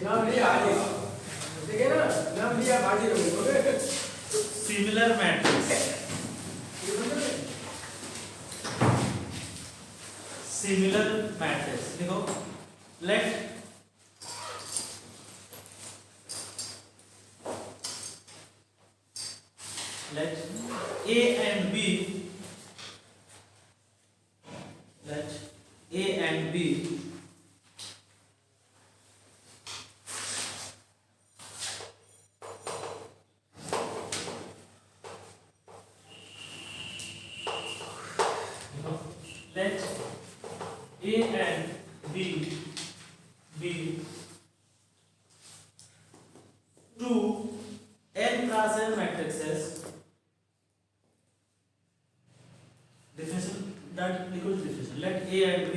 नाम लिया आगे ठीक है ना, नाम लिया आगे रहोगे। सिमिलर मैट्रिक्स, सिमिलर मैट्रिक्स देखो, late A and B, let A and B let A and B be two n cross n matrices. Definition that equals definition. Let A and B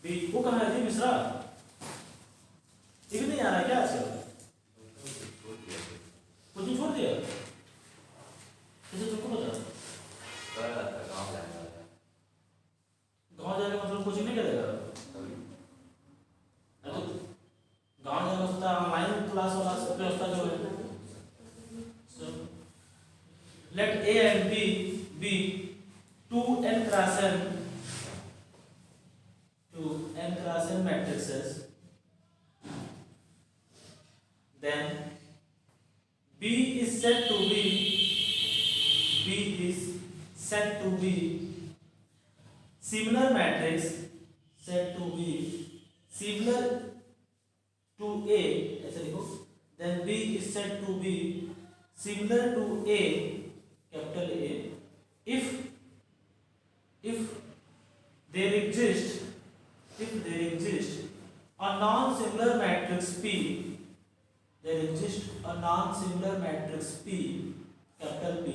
be, वो कहाँ है जी मिश्रा? ठीक नहीं आ रहा क्या आजकल? Coaching छोड़ दिया? किसे तुमको पता? गाँव जाएगा मतलब कोचिंग नहीं करेगा? तो गाँव जाएगा सोचता ऑनलाइन क्लास वाला व्यवस्था जो है। Let A and B be two n cross n matrices. Then B is said to be similar matrix, said to be similar to A. ऐसे लिखो. Then B is said to be similar to A, capital A, if there exists a non-similar matrix P, there exists a non-similar matrix P, capital P,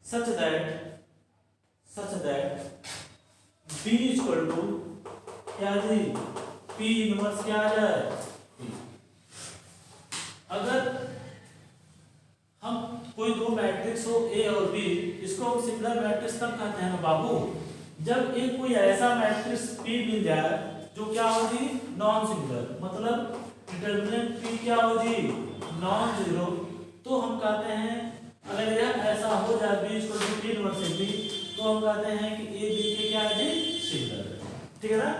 such that B is equal to क्या जी, P inverse क्या आ जाए, अगर हम कोई दो matrix हो A और B, इसको हम सिमिलर मैट्रिक्स तब कहते हैं ना बाबू, जब एक कोई ऐसा मैट्रिक्स P मिल जाए जो क्या होगी, नॉन सिमिलर, मतलब डिटरमिनेंट P क्या होगी, नॉन जीरो, तो हम कहते हैं अगर यह ऐसा हो जाए B equal to P inverse B, तो हम कहते हैं कि A B के क्या है जी, सिमिलर है। ठीक है ना,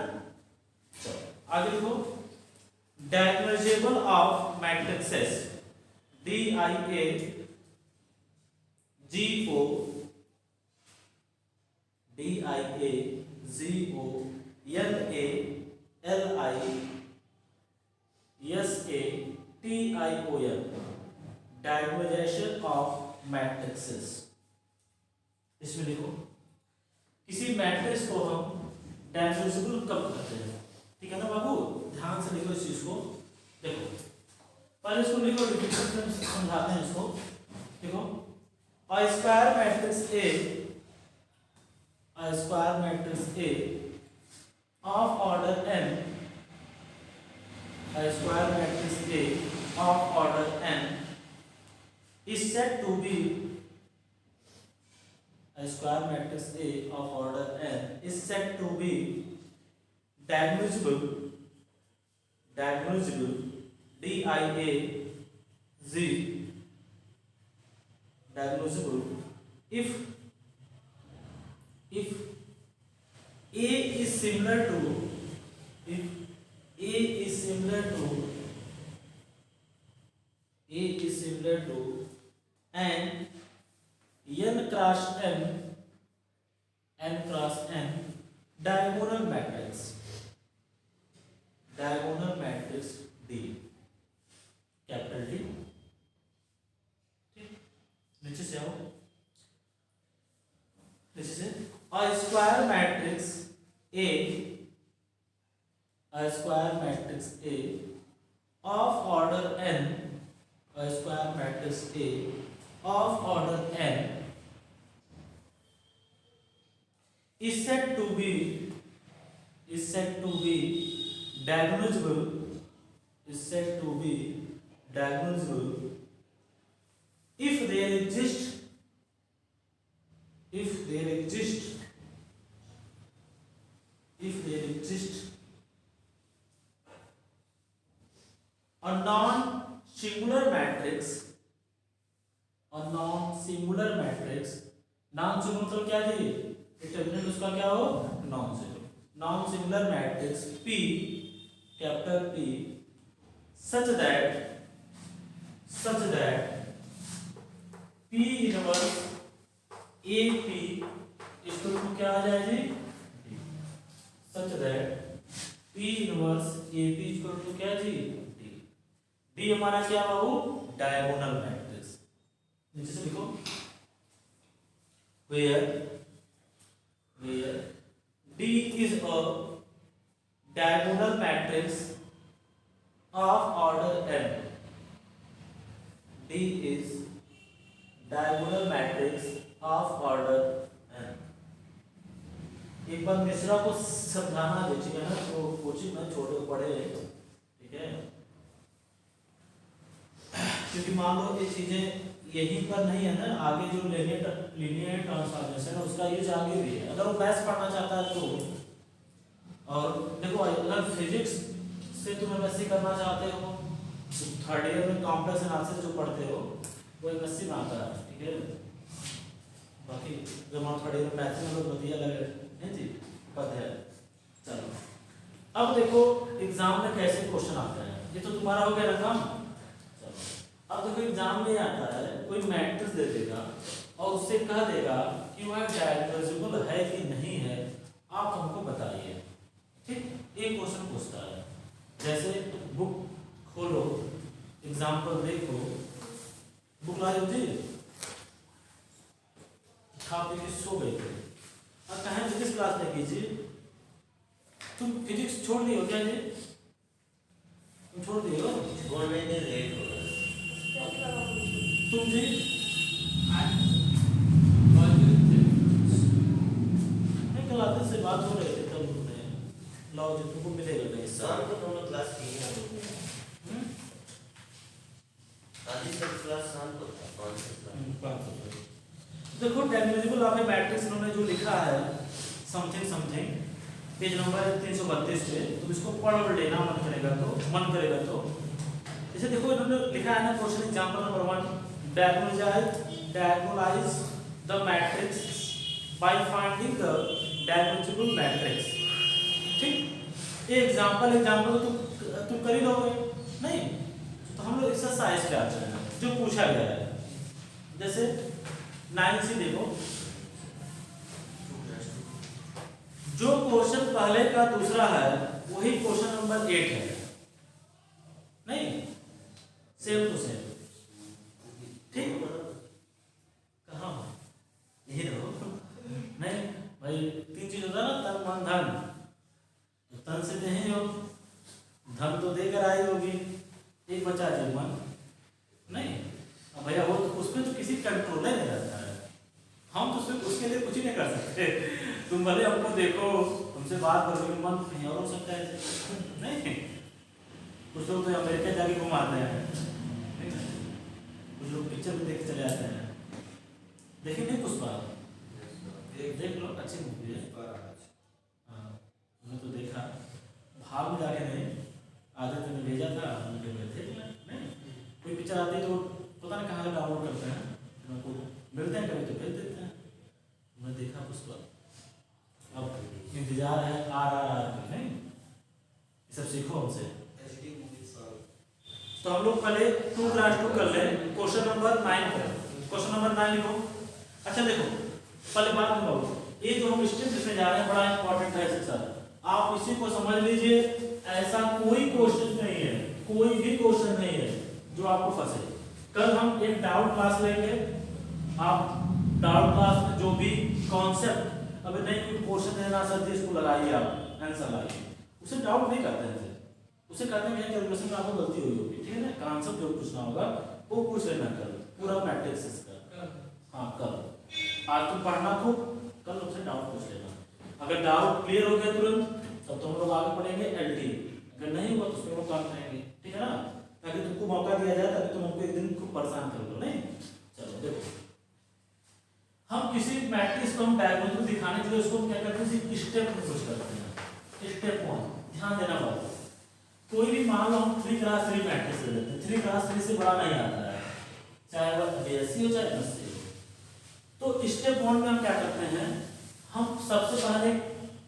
आगे देखो, diagonalizable of matrices DIA GO LA LI SA TION, diagonalization of matrices. इसमें लिखो, किसी मैट्रिक्स को हम डायगोनलाइजेबल कब करते हैं, ठीक है ना बाबू, ध्यान से लिखो इस चीज को। देखो पहले इसको लिखो, डिफिनेशन समझाते हैं इसको। देखो, a square matrix A of order n, a square matrix A of order n is said to be, a square matrix A of order n is said to be diagnosable DIA Z, diagnosable if A is similar to, and n cross n diagonal matrix D, capital D। नीचे से आओ, नीचे से, a square matrix A of order n, a square matrix A of order n is said to be diagnosable if there exists a non singular matrix, a non singular matrix, non singular मतलब क्या जी, determinant उसका क्या हो, non singular, non singular matrix P, capital P, such that P inverse AP इसको क्या आ जाए जी, such that P inverse AP इसको तो क्या जी, D हमारा क्या बाबू, डायगोनल मैट्रिक्स, नीचे से लिखो, where D is a diagonal matrix of order n, D is diagonal matrix of order n। एक बार मिश्रा को समझाना देखिएगा ना, तो कोचिंग में छोटे पढ़े, ठीक है, क्योंकि मान लो ये चीजें यहीं पर नहीं है ना, आगे जो लीनियर ट्रांसफॉर्मेशन है उसका यूज आगे भी है, अगर वो मैथ्स पढ़ना चाहता है तो। और देखो अगर फिजिक्स से तुम एमएससी करना चाहते हो, थर्ड ईयर में कॉम्प्लेक्स एनालिसिस जो पढ़ते हो वो एमएससी में आता है, ठीक है, बाकी जब हम थर्ड ईयर में मैथ्स में तो बढ़िया लगे नहीं जी, पता है। चलो अब देखो एग्जाम में कैसे क्वेश्चन आते हैं, ये तो तुम्हारा हो गया ना काम। अब देखो एग्जाम में आता है, कोई मैट्रिक्स दे देगा और उससे कह देगा कि वह डायगोनलाइजेबल है कि नहीं है, आप हमको बताइए, ठीक। एक क्वेश्चन पूछता है, जैसे बुक खोलो, एग्जाम्पल देखो, बुक लाई होती, खा पी के सो गए थे, और कहें फिजिक्स क्लास में कीजिए, तुम फिजिक्स छोड़ दिए हो क्या जी, तुम छोड़ दिए हो, छोड़ महीने लेट हो गए तुम जी कल से बात हो रही थी, तब उन्होंने लाओ जी तुमको मिलेगा नहीं, शाम को दोनों क्लास की है, आधी सब क्लास शाम को था, 5 क्लास। देखो डायगोनलाइजेबल ऑफ ए मैट्रिक्स इन्होंने जो लिखा है समथिंग समथिंग, पेज नंबर 332 पे, तुम इसको पढ़ और लेना मन करेगा तो जैसे देखो इन्होंने लिखा है ना question example number 1, diagonalize the matrix by finding the diagonalizable matrix, ठीक। ये एग्जांपल तो तुम कर ही लोगे नहीं, तो हम लोग एक्सरसाइज क्या चल रहा है जो पूछा गया है, जैसे 9C देखो, जो क्वेश्चन पहले का दूसरा है वही क्वेश्चन नंबर 8 है, नहीं सेम टू सेम, ठीक। कहाँ ये रहो नहीं भाई, 3 चीज होता है ना, तन मन धन, तो तन से दे हो, धन तो देकर आई होगी, एक बचा जो मन नहीं, अब भैया वो तो उसमें तो किसी कंट्रोल नहीं रहता है, हम तो सिर्फ उसके लिए कुछ ही नहीं कर सकते, तुम भले हमको देखो, हमसे बात करोगे, मन कहीं और हो सकता है नहीं, कुछ लोग तो अमेरिका जाके घुमाते हैं, कुछ लोग पिक्चर में देख चले आते हैं, देखिए नहीं पुष्पा, देख लो अच्छी मूवी है, हाँ मैंने तो देखा, भाव में जाके नहीं, आदत ने भेजा था, मुझे देख लें नहीं, कोई पिक्चर आती है तो पता नहीं कहाँ से डाउनलोड करते हैं, उनको मिलते हैं कभी तो भेज देते हैं, मैं देखा पुष्पा, अब इंतजार है RRR का नहीं, ये सब सीखो हमसे। तो हम लोग पहले 2 क्लास 2 कर ले, क्वेश्चन नंबर 9 कर, क्वेश्चन नंबर 9 लिखो। अच्छा देखो पहले बात में बाबू, ये जो हम स्टेप लिखने जा रहे हैं बड़ा इंपॉर्टेंट है सर, आप इसी को समझ लीजिए, ऐसा कोई क्वेश्चन नहीं है, कोई भी क्वेश्चन नहीं है जो आपको फंसे। कल हम एक डाउट क्लास लेंगे, आप डाउट क्लास में जो भी कॉन्सेप्ट अभी नहीं कोई क्वेश्चन देना सर जी इसको लगाइए, आप आंसर लगाइए, उसे डाउट नहीं करते हैं, उसे कहते हैं कि कैलकुलेशन में आपको गलती हुई होगी, ठीक है ना, कॉन्सेप्ट जो पूछना होगा वो पूछ लेना कल, पूरा मैट्रिक्स इसका, हाँ कल आज तुम पढ़ना खूब, कल उससे डाउट पूछ लेना, अगर डाउट क्लियर हो गया तुरंत तब तो हम लोग आगे पढ़ेंगे LT, अगर नहीं हुआ तो उसमें वो काम करेंगे, ठीक है ना, ताकि तुमको मौका दिया जाए, ताकि तुम हमको एक दिन खूब परेशान कर लो नहीं। चलो देखो हम किसी मैट्रिक्स को हम डायगोनल दिखाने के लिए उसको क्या करते हैं, स्टेप में कुछ करते हैं, स्टेप 1 ध्यान देना बात, कोई भी मान लो हम 3x3 मैट्रिक्स ले लेते हैं, 3x3 से बड़ा नहीं आता है, चाहे वह ASC हो चाहे MSC हो। तो स्टेप 1 में हम क्या करते हैं, हम सबसे पहले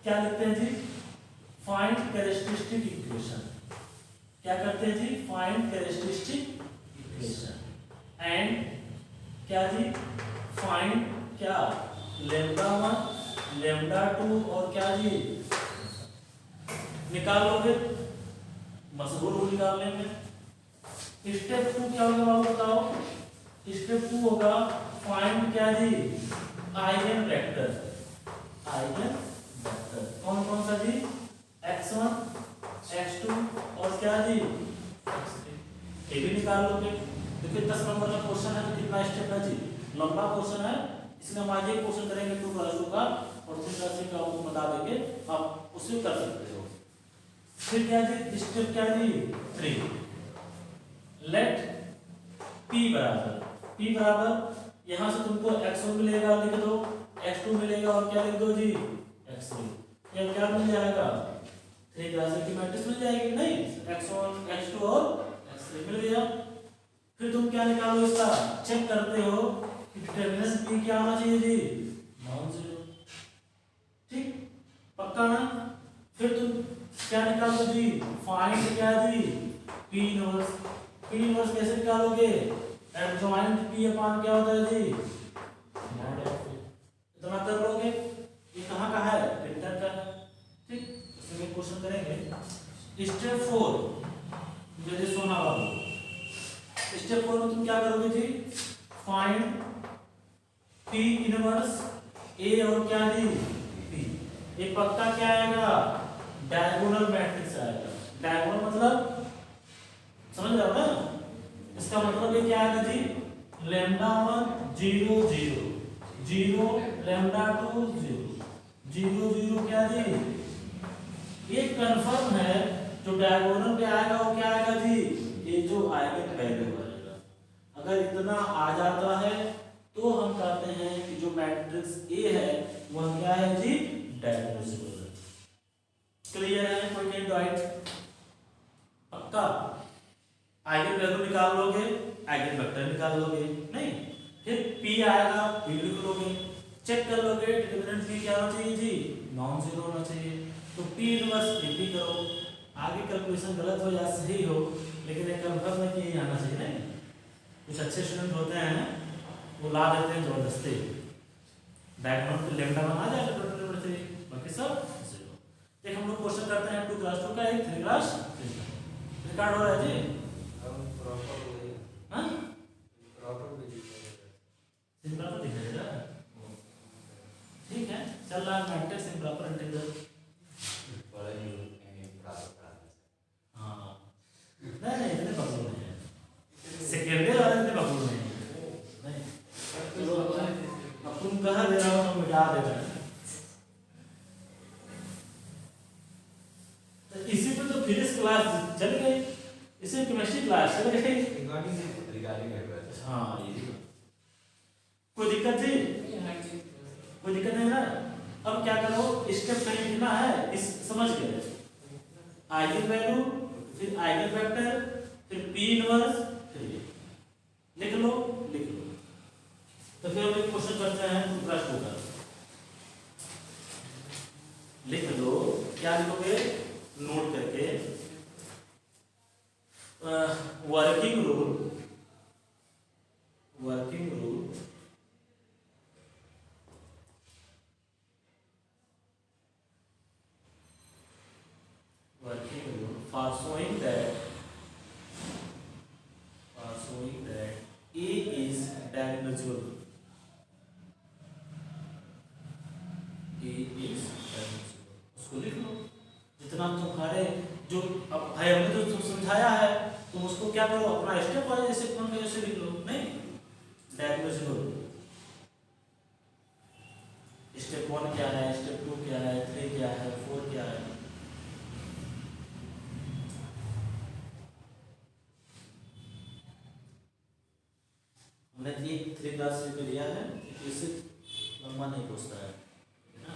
क्या लिखते हैं जी, फाइंड कैरेक्टरिस्टिक इक्वेशन। क्या करते हैं जी, फाइंड कैरेक्टरिस्टिक इक्वेशन एंड क्या जी, फाइंड क्या, λ1 λ2 और क्या जी निकाल लोगे, मशहूर रूल निकालने में। स्टेप 2 क्या होगा बताओ, स्टेप 2 होगा फाइंड क्या जी, आइगन वेक्टर। आइगन वेक्टर कौन कौन सा जी, x1 x2 और क्या जी x3, ये भी निकाल लोगे। देखिए 10 नंबर का क्वेश्चन है तो कितना स्टेप है जी, लंबा क्वेश्चन है, इसलिए हम आज एक क्वेश्चन करेंगे 2+2 का और 3+3 का आपको बता देंगे, आप उसे कर सकते हो। फिर क्या जी, स्टेप क्या जी 3, लेट p बराबर यहां से तुमको x1 मिलेगा लिख दो, x2 मिलेगा और क्या लिख दो जी x3, ये क्या मिल जाएगा, 3x3 की मैट्रिक्स मिल जाएगी, नहीं x1 x2 और x3 मिल गया। फिर तुम क्या निकालो, इसका चेक करते हो कि डिटरमिनेंट p क्या आना चाहिए जी, नॉन जीरो, ठीक पक्का ना। फिर तुम क्या निकालो जी, फाइंड क्या जी p इनवर्स। p इनवर्स कैसे निकालोगे, एडजॉइंट p अपान क्या होता है जी, मॉड ऑफ p। इतना कर लोगे, ये कहाँ का है, प्रिंटर का है, ठीक। इसमें क्वेश्चन करेंगे। स्टेप 4 जैसे सोना बाबू, स्टेप 4 में तुम क्या करोगे जी, फाइंड p इनवर्स a और क्या जी p। ये पक्का क्या आएगा, डायगोनल मैट्रिक्स आएगा। डायगोनल मतलब समझ रहे हो ना, इसका मतलब ये क्या आएगा जी, λ1 0 0 0 λ2 0 0 0 क्या जी, ये कंफर्म है, जो डायगोनल पे आएगा वो क्या आएगा जी, ये जो आइगन वैल्यू आएगा। अगर इतना आ जाता है तो हम कहते हैं कि जो मैट्रिक्स A है वह क्या है जी, डायगोनल। क्लियर है, कोई कहीं डाउट, पक्का। आइगन वैल्यू निकाल लोगे, आइगन वेक्टर निकाल लोगे, नहीं फिर p आएगा, p लिख लोगे, चेक कर लोगे डिटरमिनेंट p क्या होना चाहिए जी, नॉन जीरो होना चाहिए, तो p इनवर्स p करो। आगे कैलकुलेशन गलत हो या सही हो, लेकिन एक कंफर्म है कि ये आना चाहिए। नहीं कुछ अच्छे स्टूडेंट होते हैं वो ला देते हैं जबरदस्ती, डायगोनल पे लेमडा बना जाएगा डिटरमिनेंट 3, बाकी सब जीरो। देख हम लोग क्वेश्चन करते हैं 2+2 का, एक 3+3 का रिकॉर्ड हो रहा है जी, हम प्रॉपर वही हां प्रॉपर भी सिंपल दिखेगा, ठीक है चल रहा है मैट्रिक्स इंप्रॉपर इंटीग्रल। बड़ा ही प्राप्त हाँ नहीं इतने पकड़ नहीं है, सेकेंडरी वाले इतने पकड़ नहीं है, नहीं चलो अब तुम कहाँ दे रहा हो तो मिटा देगा। तो इसी पे तो फिजिक्स क्लास चल गई, इसी केमिस्ट्री क्लास चल गई, रिगार्डिंग है। हाँ ये कोई दिक्कत थी, कोई दिक्कत नहीं ना। अब क्या करो, स्टेप कहीं लिखना है, इस समझ गए, आइगन वैल्यू फिर आइगन वेक्टर फिर p इनवर्स फिर ये लिख लो। तो फिर हम एक क्वेश्चन करते हैं 2+2 का, लिख लो, क्या लिखोगे नोट करके, working rule for showing that A is diagonal, उसको लिख लो। जितना तुम्हारे जो अब भाई हमने तो तुम समझाया है, तुम उसको क्या करो, अपना स्टेप वाइज जैसे कौन जैसे लिख लो, नहीं डायगोनल। स्टेप 1 क्या है, स्टेप 2 क्या है, 3 क्या है, 4 क्या है। हमने ये 3+3 पे लिया है, इससे लंबा नहीं पूछता है ना।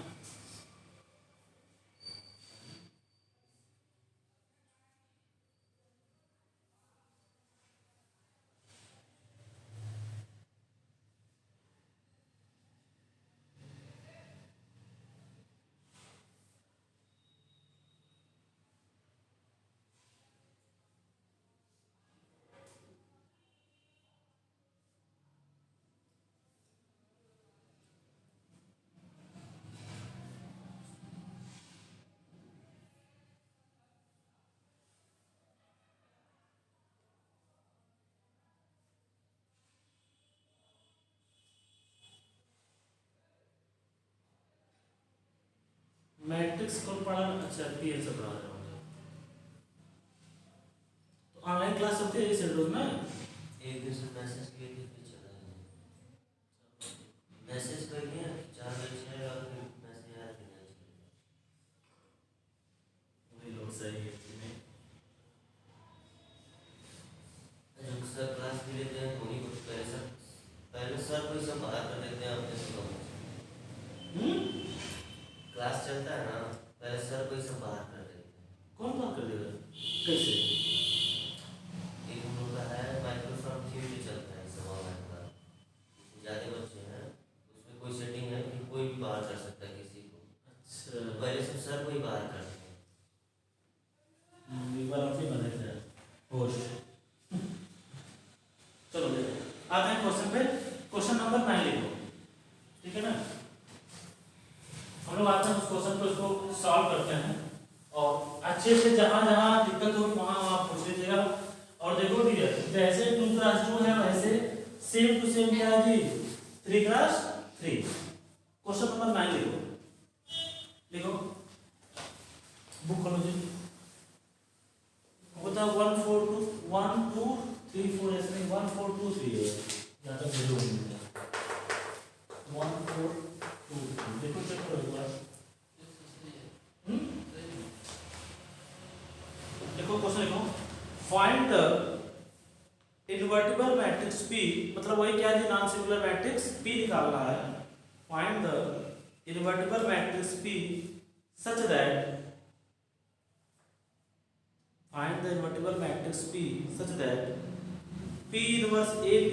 मैट्रिक्स कौन पढ़ा? अच्छा पीएल से पढ़ा रहे होंगे। तो ऑनलाइन क्लास होती है इस रोज में? एक दिन से मैसेज किए थे फिर चला गया। मैसेज कर दिया 4 बजे से और फिर मैसेज आया फिर नहीं चला। वही लोग सही है कि नहीं? जो सर क्लास भी लेते हैं उन्हीं को पहले सर को ही सब बाहर कर देते हैं अपने से कम। क्लास चलता है ना, पहले सर को ही सब बाहर कर देते हैं। कौन बात कर देगा? कैसे? एक हम लोग का है माइक्रोसॉफ्ट थीम भी चलता है सब ऑनलाइन का। ज़्यादा बच्चे हैं उसमें कोई सेटिंग है कि कोई भी बाहर कर सकता है किसी को। अच्छा पहले सब सर को ही बाहर करते हैं। एक बार अपनी बने थे होस्ट। चलो आते हैं क्वेश्चन पे। क्वेश्चन नंबर 9 लिखो, ठीक है ना? हम लोग आते हैं उस क्वेश्चन को, इसको सॉल्व करते हैं और अच्छे से जहां जहां दिक्कत होगी वहां वहां पूछ लीजिएगा। और देखो डियर, जैसे 2x2 है वैसे सेम टू सेम क्या है जी? 3x3। क्वेश्चन नंबर 9 लिखो, लिखो बुक खोलो जी। होता 1 4 2 1 2 3 4 ऐसे नहीं, 1 4 2 3 है, यहाँ तक 0 नहीं है। 1 4 2 3 देखो, चेक करो एक बार। देखो क्वेश्चन लिखो, find the invertible matrix P, मतलब वही क्या है, नॉन सिंगुलर मैट्रिक्स P निकालना है। Find the invertible matrix P such that find the invertible matrix P such that P inverse AP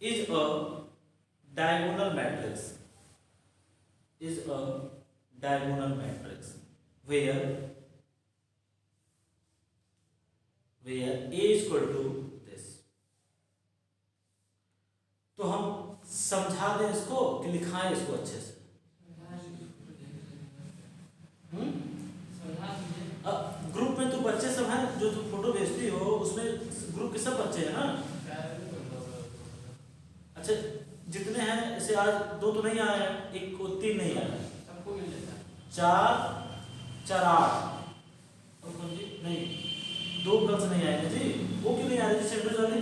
is a diagonal matrix, where A is equal to this। तो हम समझा दें इसको कि लिखाएं इसको अच्छे से? अब ग्रुप में तो बच्चे सब हैं, जो तुम फोटो भेजती हो उसमें ग्रुप के सब बच्चे हैं ना? अच्छा जितने हैं, ऐसे आज 2 तो नहीं आए हैं, 1 को 3 नहीं आए हैं, सबको मिल जाता है। 4 4 8 और कौन जी? नहीं 2 गर्ल्स नहीं आए हैं जी। वो क्यों नहीं आ रहे जी? सेंटर वाले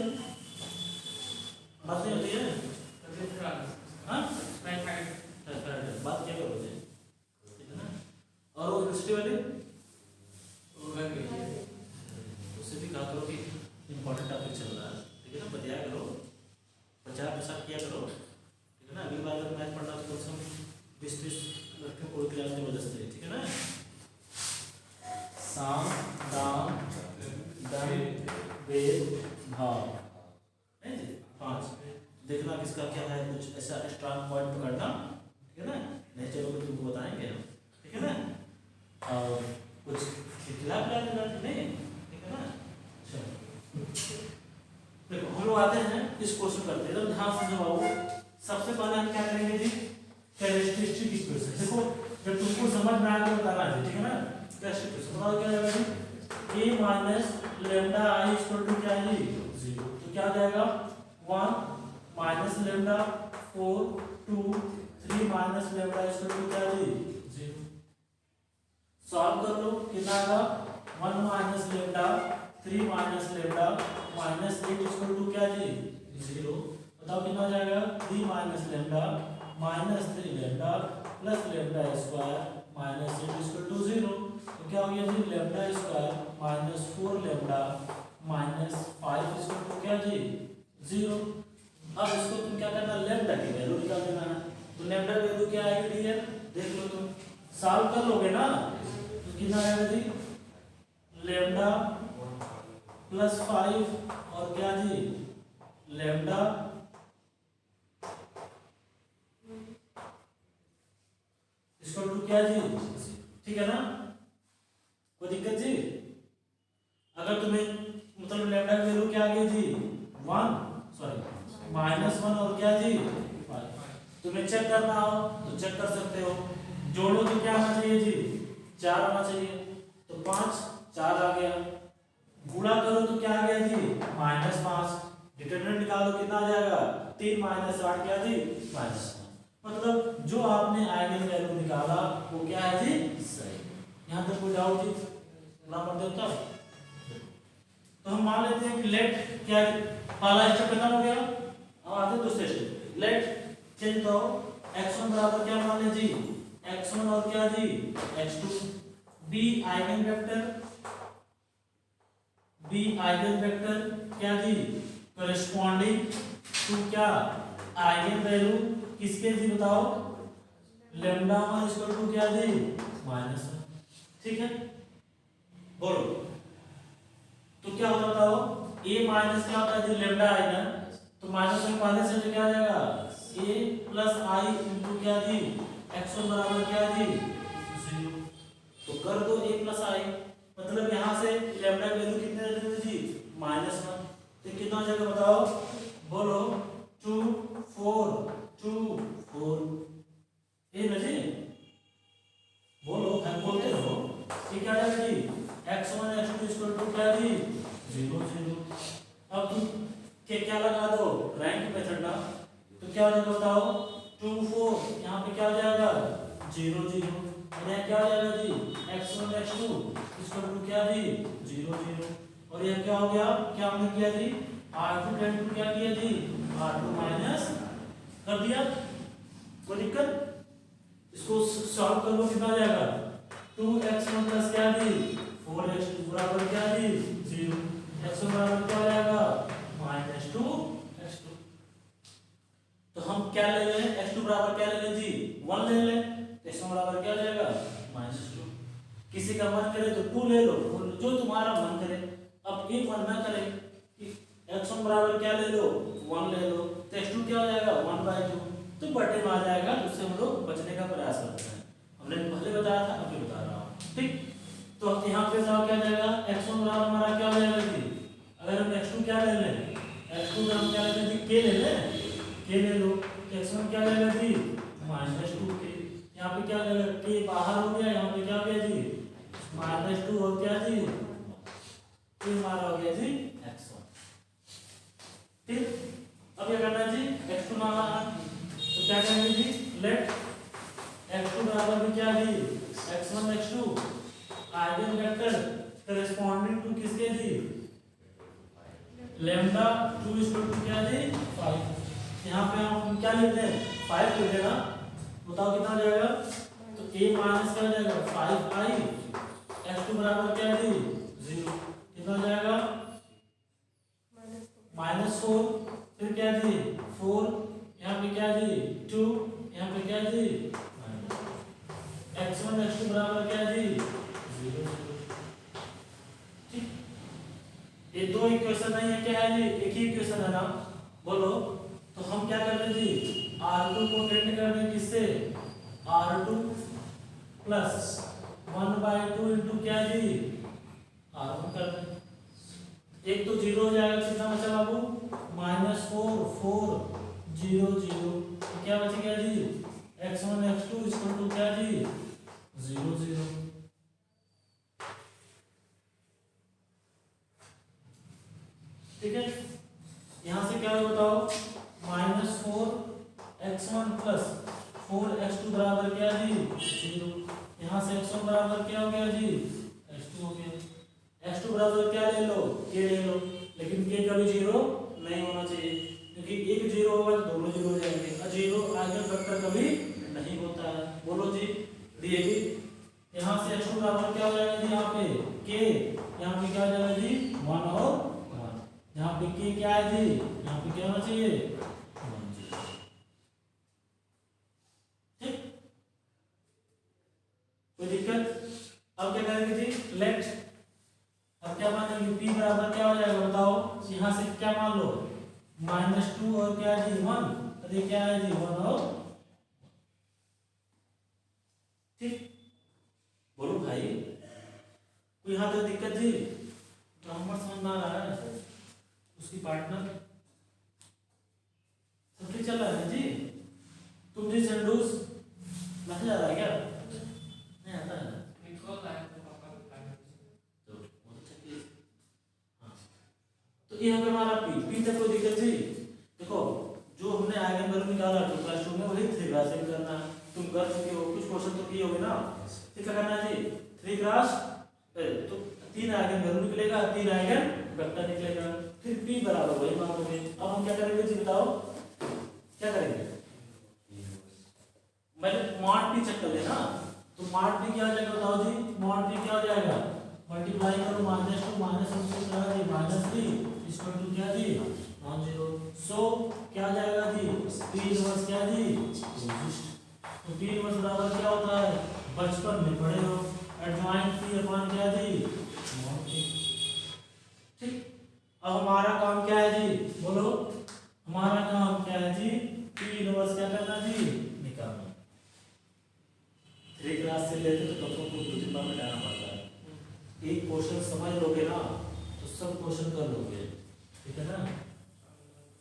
बात नहीं होती है? हाँ बात क्या करो जी, ठीक है ना? और वो यूनिवर्सिटी वाले उससे भी कहा करो कि इम्पोर्टेंट टॉपिक चल रहा है, ठीक है ना? बताया करो, प्रचार प्रसार किया करो, ठीक है ना? अगली बार अगर मैथ पढ़ना तो कम से कम 20-30 लड़कियों को क्लास में वजह से, ठीक है ना? साम दाम दम वेद भाव, है जी 5। देखना किसका क्या है, कुछ ऐसा स्ट्रांग पॉइंट पकड़ना, ठीक है ना? नहीं चलोगे तुमको बताएंगे हम, ठीक है ना? और कुछ खिलाफ नहीं, ठीक है ना? चलो देखो हम लोग आते हैं इस क्वेश्चन करते हैं, एकदम ध्यान से जवाब। सबसे पहले हम क्या करेंगे जी? Characteristic equation. देखो जब तुमको समझ में आएगा तो बताना है, ठीक है ना? कैरेक्टरिस्टिक इक्वेशन बताओ क्या आएगा जी? a minus lambda I equal to क्या है जी? 0। तो क्या आ जाएगा? 1 minus lambda 4 2 3 minus lambda equal to क्या है जी? 0। सॉल्व कर लो, कितना आएगा? 1 minus lambda 3 minus lambda minus 8 equal to क्या जी? 0। बताओ कितना आ जाएगा? 3 minus lambda minus 3 lambda plus lambda square minus 8 equal to 0। तो क्या हो गया जी? Lambda square minus 4 lambda minus 5 equal to क्या जी? 0। अब इसको तुम क्या करना? लेमडा की वैल्यू निकाल देना है। तो लेमडा वैल्यू क्या आएगी डियर? देख लो तुम, सॉल्व कर लोगे ना? तो कितना आएगा जी? लेमडा प्लस 5 और क्या जी? लेमडा इक्वल टू क्या जी? ठीक है ना? कोई दिक्कत जी? अगर तुम्हें मतलब लेमडा की वैल्यू क्या आ गई जी? 1 सॉरी -1 और क्या जी? 5। तुम्हें चेक करना हो तो चेक कर सकते हो। जोड़ो तो क्या आना चाहिए जी? 4 आना चाहिए। तो 5 4 आ गया। गुणा करो तो क्या आ गया जी? -5। डिटरमिनेंट निकालो, कितना आ जाएगा? 3 - 8 क्या जी? -5। मतलब जो आपने आइगन वैल्यू निकाला वो क्या है जी, सही। यहाँ तक कोई डाउट जी, पूरा कर देता। तो हम मान लेते हैं कि लेट क्या, पहला स्टेप खत्म हो गया, अब आते दूसरे स्टेप। लेट चेंज दो x1 बराबर क्या मान ले जी, x1 और क्या जी, x2। बी आइगन वेक्टर क्या जी, कॉरेस्पॉन्डिंग टू क्या, आइगन वैल्यू किसके जी बताओ, लैम्डा 1 इक्वल टू क्या जी, -1। ठीक है, बोलो तो क्या होता बताओ, a माइनस क्या होता है जी, लैम्डा आइगन, तो -1 पहले से क्या आ जाएगा, a प्लस i इंटू क्या जी, x1 बराबर क्या जी, 0। तो कर दो a प्लस i, मतलब यहाँ से लैम्डा की वैल्यू कितने रख देते जी, -1। तो कितना हो जाएगा बताओ, बोलो 2 4 2 4, ये ना जी, बोलो हम बोलते रहो। ये क्या है जी, x1 x2 इक्वल टू क्या जी, 0 0। अब तुम क्या लगा दो, रैंक मेथड ना, तो क्या हो जाएगा बताओ, 2 4, यहाँ पे क्या हो जाएगा 0 0, और यहाँ क्या हो जाएगा जी, x1 x2 इक्वल टू क्या जी, 0 0। और यह क्या हो गया, क्या हमने किया जी, r2 टेन टू क्या किया जी, r2 माइनस कर दिया, कोई दिक्कत। इसको सॉल्व कर लो, कितना आ जाएगा, 2x1 प्लस क्या जी, 4x2 बराबर क्या जी, 0। x1 बराबर क्या हो जाएगा, -2x2। तो हम क्या ले लें, x2 बराबर क्या ले लें जी, 1 ले लें, तो x1 बराबर क्या हो जाएगा, -2। किसी का मन करे तो 2 ले लो, जो तुम्हारा मन करे। अब एक मन ना करे कि x1 बराबर क्या ले लो, 1 ले लो, तो x2 क्या हो जाएगा 1/2, तो बटे में आ जाएगा। उससे हम लोग बचने का प्रयास करते हैं, हमने पहले बताया था, अभी बता रहा हूँ। ठीक, तो अब यहाँ पे क्या जाएगा, x1 बराबर हमारा क्या हो जाएगा जी, अगर हम x2 क्या ले लें, x2 हम क्या ले लें जी, k ले लें, k ले लो, तो x1 क्या लेगा जी, -2k। यहाँ पे क्या लेगा, k बाहर हो गया, यहाँ पे क्या हो गया जी, -2 और क्या जी, ये हमारा हो गया जी x1। ठीक, अब क्या करना है जी, x2 माना है, तो क्या करेंगे जी, लेट x2 बराबर में क्या जी, x1 x2 eigen vector corresponding to किसके जी, लैम्डा 2 इक्वल टू क्या जी, 5। यहाँ पे हम क्या लिखते हैं, 5 लिखते हैं ना, बताओ कितना हो जाएगा, तो a माइनस क्या हो जाएगा 5i, x2 बराबर क्या जी, 0। कितना हो जाएगा, -4, फिर क्या जी 4, यहाँ पे क्या जी 2, यहाँ पे क्या जी x1 x2 बराबर क्या जी 0 0। ठीक, ये दो इक्वेशन नहीं है, क्या है जी, एक ही इक्वेशन है ना, बोलो। तो हम क्या कर रहे हैं जी, r2 को टेंड कर रहे हैं किससे, r2 प्लस 1/2 इंटू क्या जी, r1 कर रहे हैं। एक तो 0 हो जाएगा, कितना बचा बाबू, -4 4 0 0, तो क्या बचेगा जी, x1 x2 इक्वल टू क्या जी, 0 0। ठीक है, यहाँ से क्या है बताओ, -4 x1 प्लस 4 x2 बराबर क्या जी, 0। यहाँ से x1 बराबर क्या हो गया जी, x2 हो गया। x2 बराबर क्या ले लो, k ले लो, लेकिन k कभी 0 नहीं होना चाहिए, क्योंकि एक 0 होगा तो दोनों 0 हो जाएंगे, और 0 आइगन वेक्टर कभी नहीं होता है। बोलो जी, डीएबी यहाँ से x2 बराबर क्या हो जाएगा जी, यहाँ पे k, यहाँ पे क्या हो जाएगा जी 1 और 1, यहाँ पे k क्या है जी, यहाँ पे क्या होना चाहिए 1 0। ठीक, कोई दिक्कत। अब क्या करेंगे जी, लेट, अब क्या मानेंगे, p बराबर क्या हो जाएगा बताओ, यहाँ से क्या मान लो, -2 और क्या है जी 1, और ये क्या है जी 1 और। ठीक, बोलो भाई, कोई यहाँ तक दिक्कत जी, नंबर समझ में आ रहा है, उसकी पार्टनर सब ठीक चल रहा है जी। तुम जी संडूस मैसेज आ रहा है क्या, नहीं आता है, तो ये हो गया हमारा p तक कोई दिक्कत जी। देखो जो हमने आइगन वैल्यू निकाला 2+2 में वही थे, थ्री क्रॉस थ्री करना है। तुम कर चुके हो, कुछ क्वेश्चन तो किए होगे ना। फिर क्या करना है जी, थ्री क्रॉस तो 3 आइगन वैल्यू निकलेगा, 3 आइगन वेक्टर निकलेगा, फिर p बराबर वही मान लोगे। अब हम क्या करेंगे जी बताओ, क्या करेंगे, मैंने मॉड p चेक कर लेना, तो मॉड p क्या हो जाएगा बताओ जी, मॉड p क्या हो जाएगा, मल्टीप्लाई करो -2 -3 इसको टू क्या जी नॉन जीरो, सो क्या जाएगा जी p इनवर्स क्या जी, तो p इनवर्स बराबर क्या होता है, बचपन में पढ़े हो, एडजॉइंट p अपॉन क्या जी मॉड p। ठीक, अब हमारा काम क्या है जी, बोलो हमारा काम क्या है जी, p इनवर्स क्या करना जी निकालना। 3 क्लास से लेते तो तत्वों को 2-3 बार मिटाना पड़ता है। एक क्वेश्चन समझ लोगे ना तो सब क्वेश्चन कर लोगे, ठीक है ना।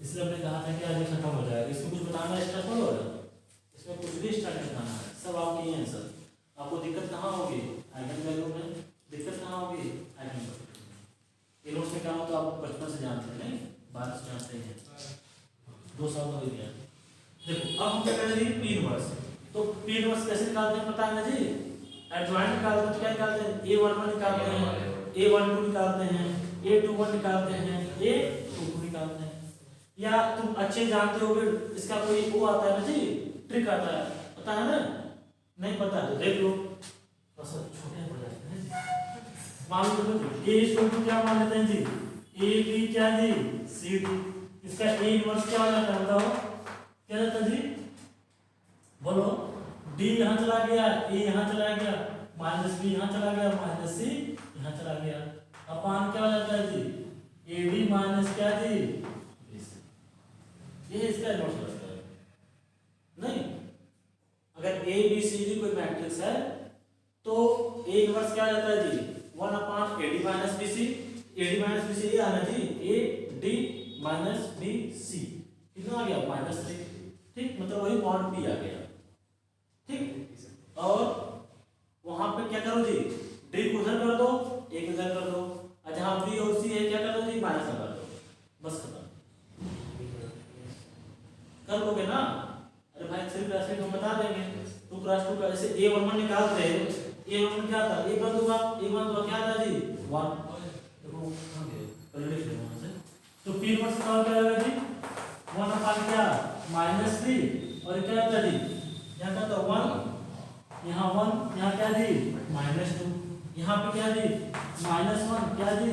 इसलिए हमने कहा था कि आज ये खत्म हो जाएगा, इसमें कुछ बताना स्टार्ट करो, इसमें कुछ भी स्टार्ट नहीं करना है, सब आपके हैं सर। आपको दिक्कत कहाँ होगी, आइगन वैल्यू में दिक्कत कहाँ होगी, आइगन वैल्यू ये नोट्स में क्या हो तो आप बचपन से जानते हैं, नहीं 12 से जानते हैं, 2 साल हो गया। देखो अब हम क्या करेंगे p इनवर्स, तो p इनवर्स कैसे निकालते हैं पता है ना जी, एडजॉइंट निकालते हैं तो क्या निकालते हैं, a11 निकालते हैं, a12 निकालते हैं, a21 निकालते हैं, a22 निकालते हैं। या तुम अच्छे जानते हो इसका कोई वो आता है ना जी, ट्रिक आता है, पता है ना, नहीं पता है तो देख लो, बस छोटे पड़ जाते हैं। मान लो a इक्वल टू क्या मान लेते हैं जी, a b क्या जी c d, इसका a इनवर्स क्या हो जाता है बताओ, क्या जाता है जी, बोलो d यहाँ चला गया, a यहाँ चला गया, माइनस b यहाँ चला गया, माइनस c यहाँ चला गया, अपान क्या हो जाता है जी ad माइनस क्या जी bc, ये इसका इनवर्स होता है। नहीं, अगर a b c d कोई मैट्रिक्स है तो a इनवर्स क्या जाता है जी 1/ad minus bc, ad minus bc ये आना जी ad माइनस bc, कितना आ गया -3, ठीक, मतलब वही मॉड p आ गया, ठीक। और वहां पे क्या करो जी, d को उधर कर दो, a को इधर कर दो, और जहां b और c है क्या कर दो जी माइनस कर दो, बस खत्म कर लोगे ना। अरे भाई 3 क्रॉस 3 हम बता देंगे, 2 क्रॉस 2 का ऐसे a11 निकालते हैं, a11 क्या था, a बंधुआ क्या था जी 1, देखो पहले लिख लो वहां से, तो p इनवर्स का क्या आएगा जी 1/क्या -3, और क्या था जी यहाँ क्या था 1, यहाँ 1, यहाँ क्या जी -2, यहाँ पे क्या जी -1 क्या जी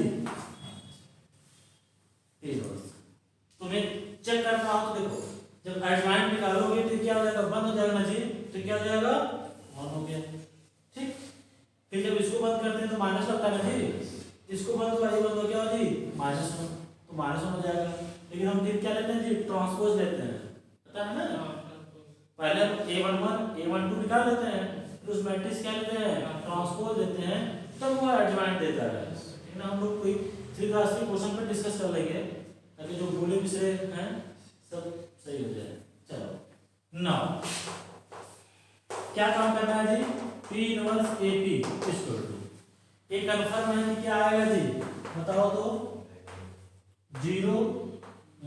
p इनवर्स। तुम्हें चेक करना हो तो देखो, जब एडजॉइंट निकालोगे तो क्या हो जाएगा, बंद हो जाएगा ना जी, तो क्या हो जाएगा 1 हो गया, ठीक। फिर जब इसको बंद करते हैं तो माइनस लगता है ना जी, इसको बंद हुआ, ये बंद हो गया जी -1, तो -1 हो जाएगा। लेकिन हम फिर क्या लेते हैं जी ट्रांसपोज लेते हैं, पता है ना, पहले हम a11 a12 निकाल लेते हैं, फिर उस मैट्रिक्स क्या लेते हैं ट्रांसपोज लेते हैं, तब वो एडजॉइंट देता है। लेकिन हम लोग कोई 3 क्लास के क्वेश्चन पे डिस्कस कर लेंगे ताकि जो बोले विषय हैं सब सही हो जाए। चलो नाउ क्या काम करना है जी, p inverse AP equal to, ये कंफर्म है कि क्या आएगा जी बताओ तो, 0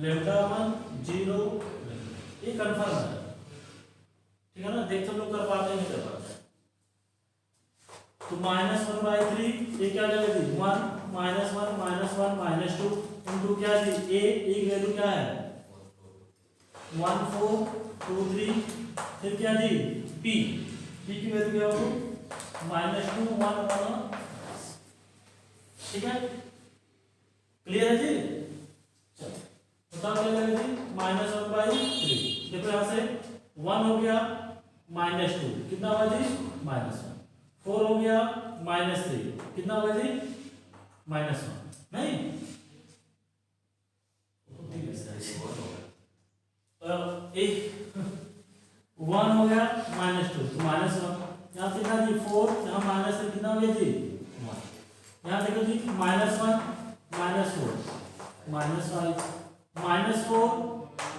λ1 0, ये कंफर्म है, ठीक है ना। देख सब लोग कर पाते हैं नहीं कर पाते, तो -1/3 ये क्या हो जाएगा जी 1 -1 -2 इनटू क्या जी a की वैल्यू क्या है 1 4 2 3, फिर क्या जी p की वैल्यू क्या होगी -2 1 1, ठीक है, क्लियर है जी। चलो बताओ क्या लगेगा जी -1/3, देखो यहाँ से 1 हो गया -2 कितना होगा जी -1, 4 हो गया -3 कितना होगा जी -1, नहीं एक 1 हो गया -2 तो -1, यहाँ कितना जी 4, यहाँ माइनस कितना हो गया जी 1, यहाँ देखो जी -1 -4 -5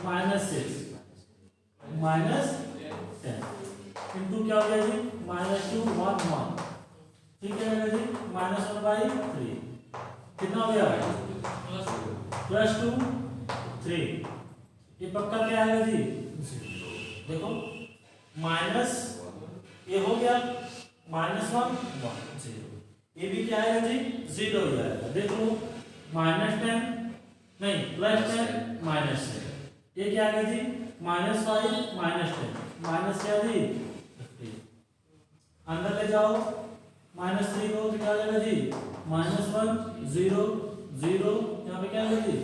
-6 -10 इनटू क्या हो गया जी -2 1 1, ठीक है जी -1/3 कितना हो गया +2 3, ये पक्का क्या आएगा जी देखो माइनस ये हो गया -1 1 0, ये भी क्या आएगा जी 0 ही आएगा। देख लो -10 नहीं +10 -10, ये क्या आएगा जी -5 -10 माइनस क्या जी 15, अंदर ले जाओ -3 को तो क्या आ जाएगा जी -1 0 0, यहाँ पे क्या आएगा जी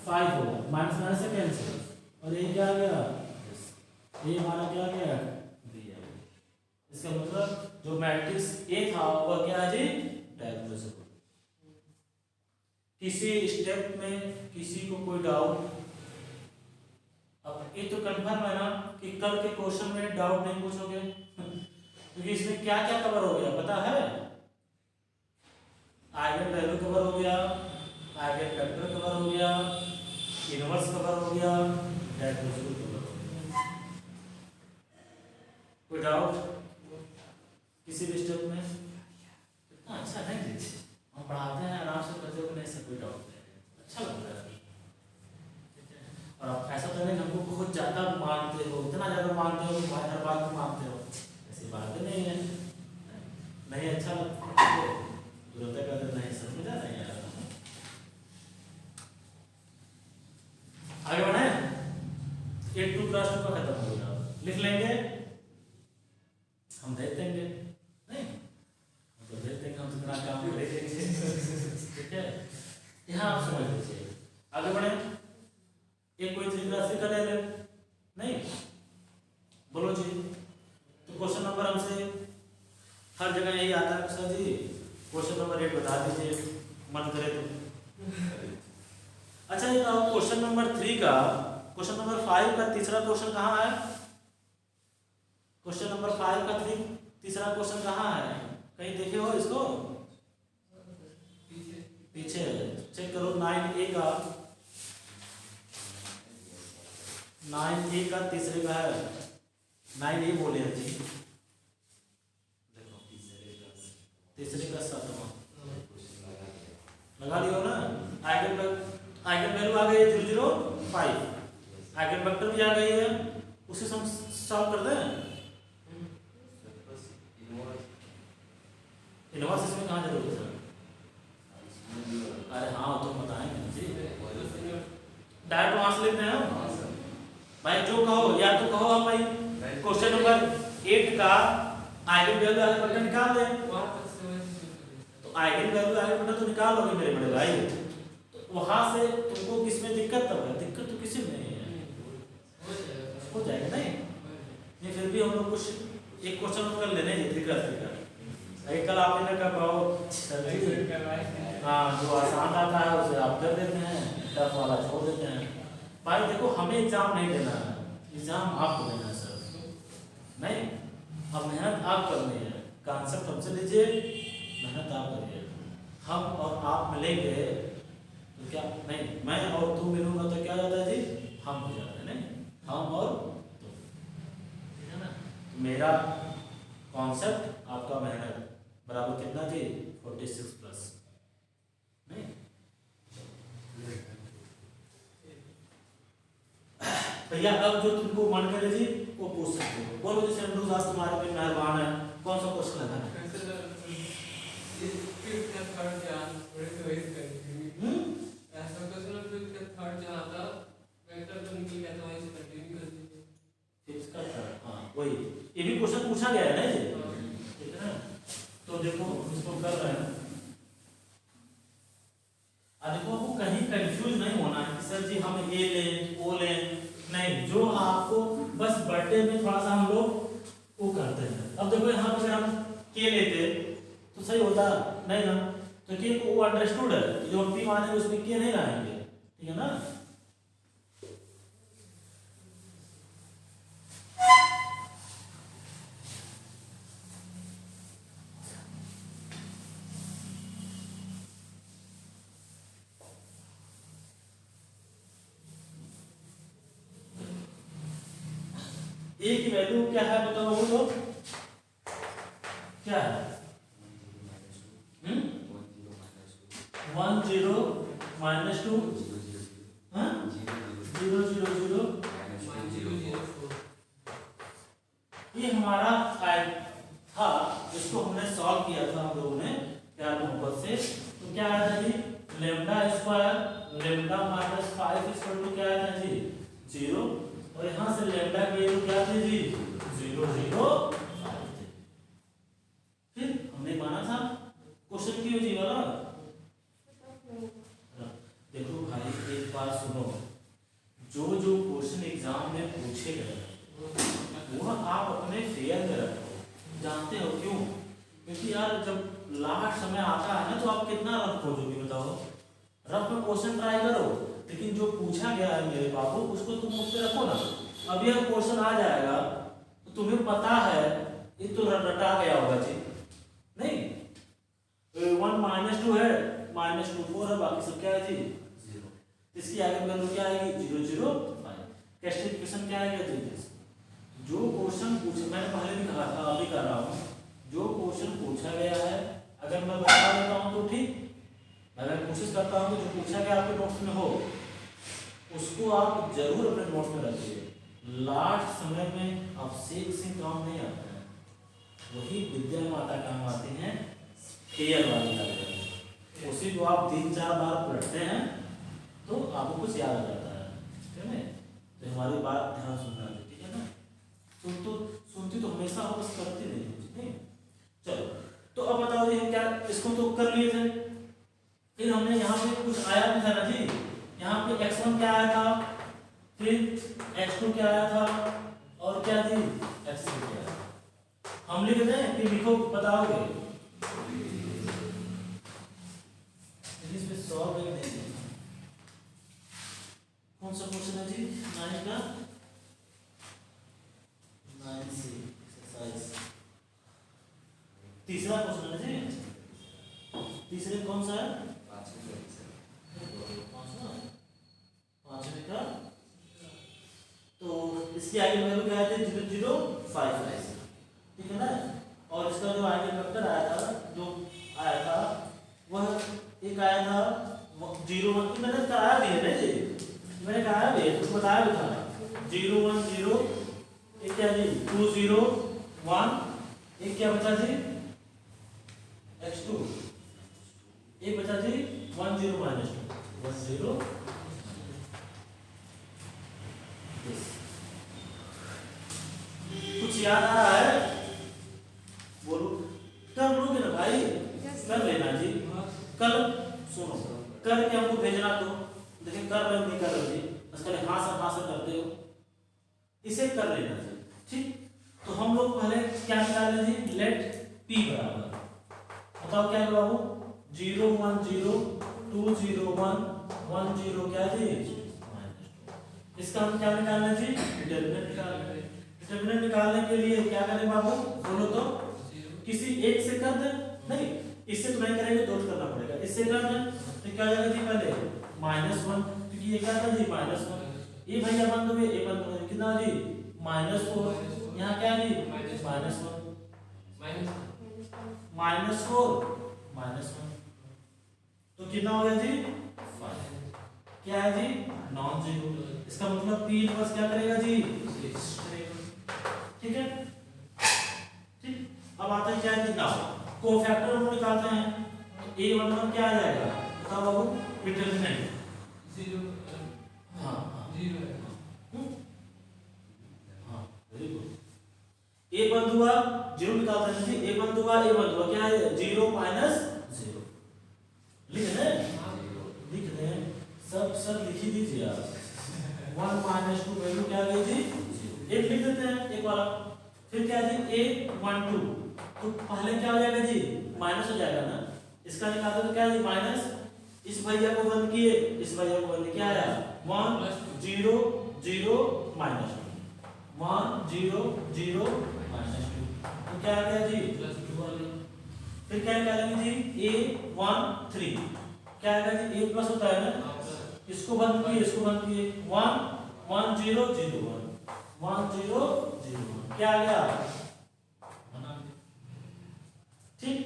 5 होगा, माइनस माइनस से कैंसिल, और ये क्या आ गया ये हमारा क्या आ गया बी आ गया। इसका मतलब जो मैट्रिक्स ए था वह क्या है जी डायगोनलाइजेबल। किसी स्टेप में किसी को कोई डाउट, अब ये तो कंफर्म है ना कि कल के क्वेश्चन में डाउट नहीं पूछोगे क्योंकि इसमें क्या क्या कवर हो गया पता है, आइगन वैल्यू कवर हो गया, आइगन वेक्टर कवर हो गया, इनवर्स कवर हो गया, डायगोनलाइजेबल कवर हो गया। कोई डाउट किसी भी स्टेप में? इतना अच्छा नहीं दीजिए, हम पढ़ाते हैं आराम से बच्चों को, नहीं से कोई डाउट नहीं, अच्छा लगता है। और आप ऐसा तो नहीं हमको बहुत ज़्यादा मानते हो, इतना ज़्यादा मानते हो कि हर बात को मानते हो, ऐसी बात नहीं है। नहीं अच्छा लगता जरूरत का तो नहीं समझा नहीं यार। आगे बढ़े, 8 2 क्रॉस 2 का खत्म हो गया, लिख लेंगे हम, भेज देंगे नहीं हम तो भेज देंगे, हम तुम्हारा काम कर देंगे ठीक है। यहाँ आप समझ लीजिए, आगे बढ़े, एक कोई चीज राशि का ले ले नहीं, बोलो जी। तो क्वेश्चन नंबर हमसे हर जगह यही आता है सर जी, क्वेश्चन नंबर 8 बता दीजिए, मन करे तो। अच्छा ये बताओ क्वेश्चन नंबर 3 का, क्वेश्चन नंबर 5 का तीसरा क्वेश्चन कहाँ है? क्वेश्चन नंबर 5 का तीसरा क्वेश्चन कहाँ है? कहीं देखे हो इसको? पीछे चेक करो, 9A का, 9A का तीसरे का है, 9A बोले हैं जी, देखो तीसरे का 7वां लगा लियो ना। आइगन वैल्यू आ गई 005, आइगन वेक्टर भी आ गई है, उसे हम सॉल्व कर दें। इनवर्स इसमें कहाँ जरूरत है? अरे हाँ तो बताएंगे जी, डायरेक्ट वहां से लेते हैं भाई, जो कहो या तो कहो हम भाई क्वेश्चन नंबर 8 का आइगन वैल्यू आइगन वेक्टर निकाल दें, तो आइगन वैल्यू आइगन वेक्टर तो निकाल लोगे मेरे बड़े भाई, तो वहां से तुमको किसमें दिक्कत तब है? दिक्कत तो किसी में नहीं है, हो जाएगा नहीं। फिर भी हम लोग कुछ एक क्वेश्चन कर लेने हैं, कल आपने क्या कहो हाँ, जो आसान आता है उसे आप कर देते हैं, टफ वाला छोड़ देते हैं। भाई देखो हमें एग्जाम नहीं देना है, एग्जाम आपको देना है सर, नहीं अब मेहनत आप करनी है, कॉन्सेप्ट हमसे लीजिए, मेहनत आप करिए, हम और आप मिलेंगे तो क्या नहीं, मैं और तू मिलूंगा तो क्या जाता है जी, हम हो जाते हैं, नहीं हम और तू, ठीक है ना। मेरा कॉन्सेप्ट आपका मेहनत बराबर कितना जी 46 प्लस, नहीं भैया। अब जो तुमको मन करे जी वो पूछ सकते हो, बोलो जी सेंटू साहब तुम्हारे पे मेहरबान है, कौन सा क्वेश्चन लगाना है? हाँ वही, ये भी क्वेश्चन पूछा गया है ना जी, ठीक है ना। तो देखो इसको कर रहे हैं, देखो आपको कहीं कंफ्यूज नहीं होना है कि सर जी हम ये लें वो लें, नहीं, जो आपको बस बर्थडे में थोड़ा सा हम लोग वो करते हैं। अब देखो यहाँ पर हम के लेते तो सही होता नहीं ना, तो के को वो अंडरस्टूड है, जो हम पी मानेंगे उसमें के नहीं लाएंगे, ठीक है ना। ए की वैल्यू क्या है बताओ वो लोग, क्या है? 1 0 -2 0 0 0 -2 इसको हमने सॉल्व किया था हम लोगों ने प्यार मोहब्बत से। तो क्या आया था जी, lambda square lambda minus 5 equal to क्या आया था जी 0, और यहाँ से लेमडा की वैल्यू क्या थी जी 0 0 5 थे। फिर हमने माना था क्वेश्चन क्यों जी वाला। देखो भाई एक बात सुनो, जो जो क्वेश्चन एग्जाम में पूछे गए वो आप अपने फेयर में रखो। जानते हो क्यों? क्योंकि यार जब लास्ट समय आता है ना तो आप कितना रफ खोजोगे बताओ। रफ में क्वेश्चन ट्राई करो, लेकिन जो पूछा गया है मेरे बाबू उसको तुम मुझ पे रखो ना। अब यह क्वेश्चन आ जाएगा तो तुम्हें पता है ये तो रटा गया होगा जी, नहीं 1 -2 है -2 4 है, बाकी सब क्या है जी 0। इसकी आगे वैल्यू क्या आएगी 0 0 5। कैस्टिफिकेशन क्या आएगा जी, जो क्वेश्चन पूछा, मैंने पहले भी कहा था अभी कर रहा हूँ, जो क्वेश्चन पूछा गया है अगर मैं बता देता हूँ तो ठीक, अगर कोशिश करता हूँ कि जो पूछा गया आपके नोट्स में हो उसको आप जरूर अपने नोट्स में रखिए। लास्ट समय में अब से काम नहीं आता है, वही विद्या माता काम आती हैं फेयर वाली का, उसी को आप 3-4 बार पढ़ते हैं तो आपको कुछ याद आ जाता है, ठीक है। तो हमारी बात ध्यान सुनना है, ठीक है ना। सुनती तो हमेशा हो, बस करती नहीं। चलो तो अब बताओ ये क्या, इसको तो कर लिए थे, फिर हमने यहाँ पे कुछ आया भी था ना जी, यहाँ पे x1 क्या आया था, फिर x2 क्या आया था, और क्या जी x3 क्या आया। हम लिख दें कि लिखो बताओगे इस पे सॉल्व कर देंगे। कौन सा क्वेश्चन है जी 9 का 9C एक्सरसाइज, तीसरा क्वेश्चन है जी। तीसरे कौन सा है, पांचवे का, तो इसकी आगे वैल्यू क्या है 0 0 5, ठीक है ना। और इसका जो आगे वेक्टर आया था, जो आया था वह एक आया था 0 1, मैंने कराया भी है ना जी, मैंने कराया भी है तो बताया भी था 0 1 0, एक क्या जी 2 0 1, एक क्या बचा जी x2, एक बचा जी 1 0 -2 1 0। कुछ याद आ रहा है बोलो, कर लोगे ना भाई, कर लेना जी। कल सुनो, कर के हमको भेजना, तो देखिए कर रहे हो नहीं कर रहे हो जी, बस कल हाँ सर करते हो, इसे कर लेना जी, ठीक। तो हम लोग पहले क्या निकालें जी, लेट p बराबर, बताओ क्या है बाबू 0 1 0 2 0 1 1 0 क्या जी -2। इसका हम क्या निकालना जी, डिटरमिनेंट निकालना है। डिटरमिनेंट निकालने के लिए क्या करें बाबू बोलो तो, किसी एक से कर दे, नहीं इससे तो नहीं करेंगे, दो करना पड़ेगा, इससे कर दे तो क्या जाएगा जी पहले -1, क्योंकि ये क्या था जी -1, ये भैया बंद हो गए, ये बंद हो गए, कितना जी -4, यहाँ क्या जी -1 -4 तो कितना हो गया जी 5, क्या है जी नॉन जीरो। इसका मतलब p इनवर्स क्या करेगा जी, ठीक है। ठीक, अब आता है क्या है ना, कोफैक्टर हम निकालते हैं, तो a11 क्या आ जाएगा बताओ बाबू, डिटरमिनेंट 0 हाँ 0 है, हाँ वेरी गुड। a बंद हुआ 0 निकालते हैं जी, a बंद हुआ क्या है 0 -0, लिख दें सब लिख ही दीजिए आप। 1 -2 वैल्यू क्या आ गई जी 0, एक लिख देते हैं एक वाला, फिर क्या जी a1 2, तो पहले क्या हो जाएगा जी माइनस हो जाएगा ना, इसका निकालते तो क्या है जी माइनस, इस भैया को बंद किए, इस भैया को बंद, क्या आया 1 0 0 -2 1 0 0 -2, तो क्या आ गया जी +2। फिर क्या निकालेंगे जी a1 3, क्या आएगा जी a प्लस होता है ना, इसको बंद किए 1 1 0 0 1 1 0 0 1, क्या आ गया ठीक।